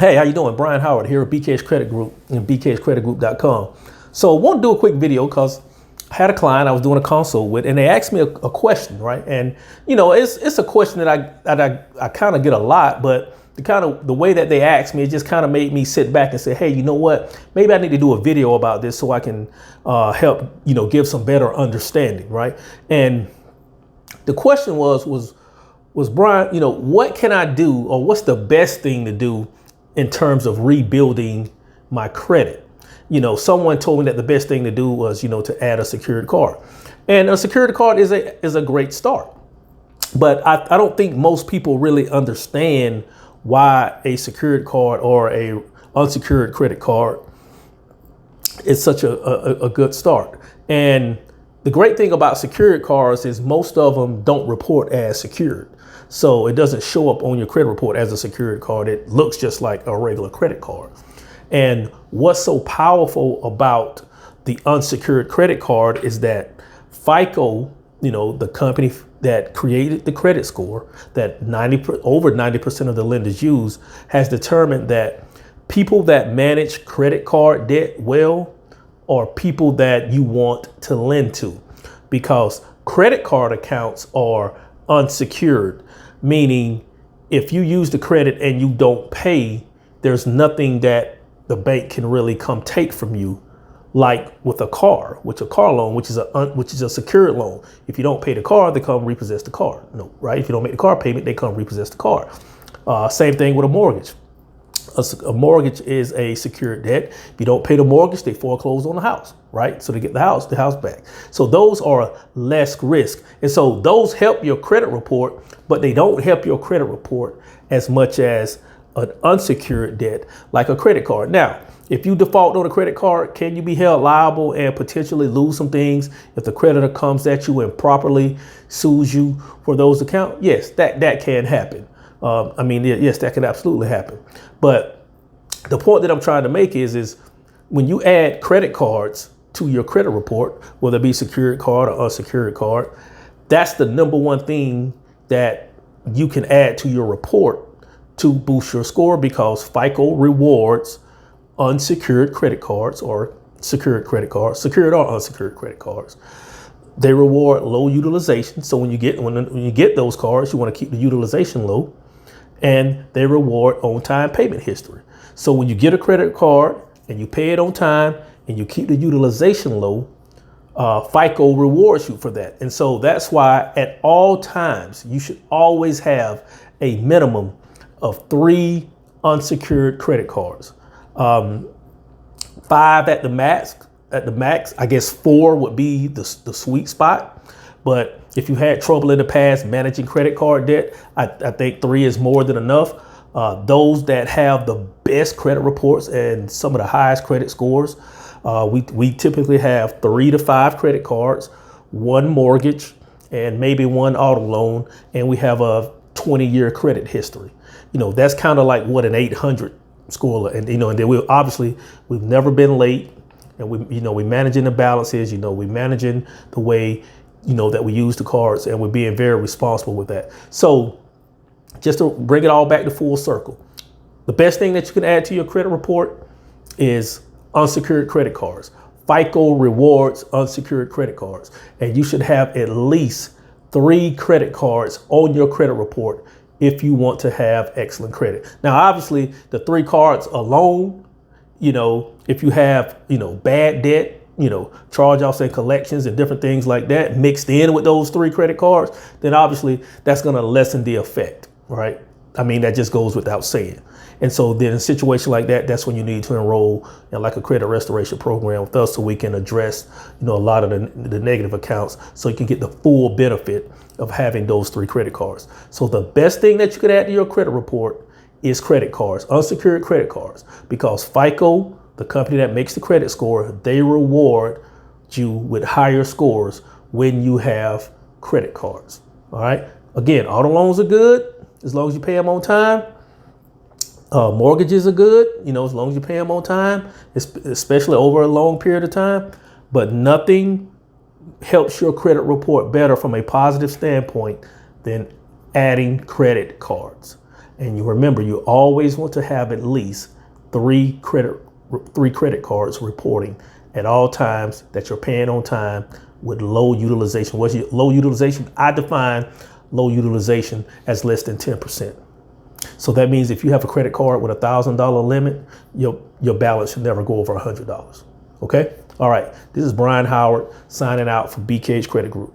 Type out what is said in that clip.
Hey, how you doing? Brian Howard here at BK's Credit Group and bkscreditgroup.com. So I want to do a quick video because I had a client I was doing a consult with, and they asked me a question, right? And it's a question that I kind of get a lot, but the way that they asked me, it just kind of made me sit back and say, hey, you know what? Maybe I need to do a video about this so I can help give some better understanding, right? And the question was Brian, what can I do, or what's the best thing to do in terms of rebuilding my credit? Someone told me that the best thing to do was, to add a secured card. And a secured card is a great start. But I don't think most people really understand why a secured card or a unsecured credit card is such a good start. And the great thing about secured cards is most of them don't report as secured. So it doesn't show up on your credit report as a secured card. It looks just like a regular credit card. And what's so powerful about the unsecured credit card is that FICO, the company that created the credit score that over 90% of the lenders use, has determined that people that manage credit card debt well are people that you want to lend to, because credit card accounts are unsecured, meaning if you use the credit and you don't pay, there's nothing that the bank can really come take from you, like with a car loan, which is a secured loan. If you don't pay the car, they come repossess the car. No, right? If you don't make the car payment, they come repossess the car. Same thing with a mortgage. A mortgage is a secured debt. If you don't pay the mortgage, they foreclose on the house, right? So they get the house back. So those are less risk. And so those help your credit report, but they don't help your credit report as much as an unsecured debt like a credit card. Now, if you default on a credit card, can you be held liable and potentially lose some things if the creditor comes at you and properly sues you for those accounts? Yes, that can happen. Yes, that can absolutely happen. But the point that I'm trying to make is when you add credit cards to your credit report, whether it be secured card or unsecured card, that's the number one thing that you can add to your report to boost your score, because FICO rewards unsecured credit cards or secured credit cards, secured or unsecured credit cards. They reward low utilization. So when you get those cards, you want to keep the utilization low. And they reward on-time payment history. So when you get a credit card and you pay it on time and you keep the utilization low, FICO rewards you for that. And so that's why at all times, you should always have a minimum of 3 unsecured credit cards. 5 at the max. I guess 4 would be the sweet spot. But if you had trouble in the past managing credit card debt, I think 3 is more than enough. Those that have the best credit reports and some of the highest credit scores, we typically have 3 to 5 credit cards, 1 mortgage, and maybe 1 auto loan, and we have a 20-year credit history. That's kind of like what an 800 score, and and then we've never been late, and we managing the balances, we managing the way that we use the cards, and we're being very responsible with that. So just to bring it all back to full circle, the best thing that you can add to your credit report is unsecured credit cards. FICO rewards unsecured credit cards, and you should have at least 3 credit cards on your credit report if you want to have excellent credit. Now, obviously, the 3 cards alone, if you have, bad debt, charge-offs and collections and different things like that mixed in with those 3 credit cards, then obviously that's going to lessen the effect, right? That just goes without saying. And so then in a situation like that, that's when you need to enroll in like a credit restoration program with us, so we can address, a lot of the negative accounts, so you can get the full benefit of having those 3 credit cards. So the best thing that you could add to your credit report is credit cards, unsecured credit cards, because FICO, the company that makes the credit score, they reward you with higher scores when you have credit cards. All right. Again, auto loans are good as long as you pay them on time. Mortgages are good, as long as you pay them on time, especially over a long period of time. But nothing helps your credit report better from a positive standpoint than adding credit cards. And you remember, you always want to have at least three credit cards reporting at all times that you're paying on time with low utilization. What's your low utilization? I define low utilization as less than 10%. So that means if you have a credit card with $1,000 limit, your balance should never go over $100. Okay? All right. This is Brian Howard signing out for BKH Credit Group.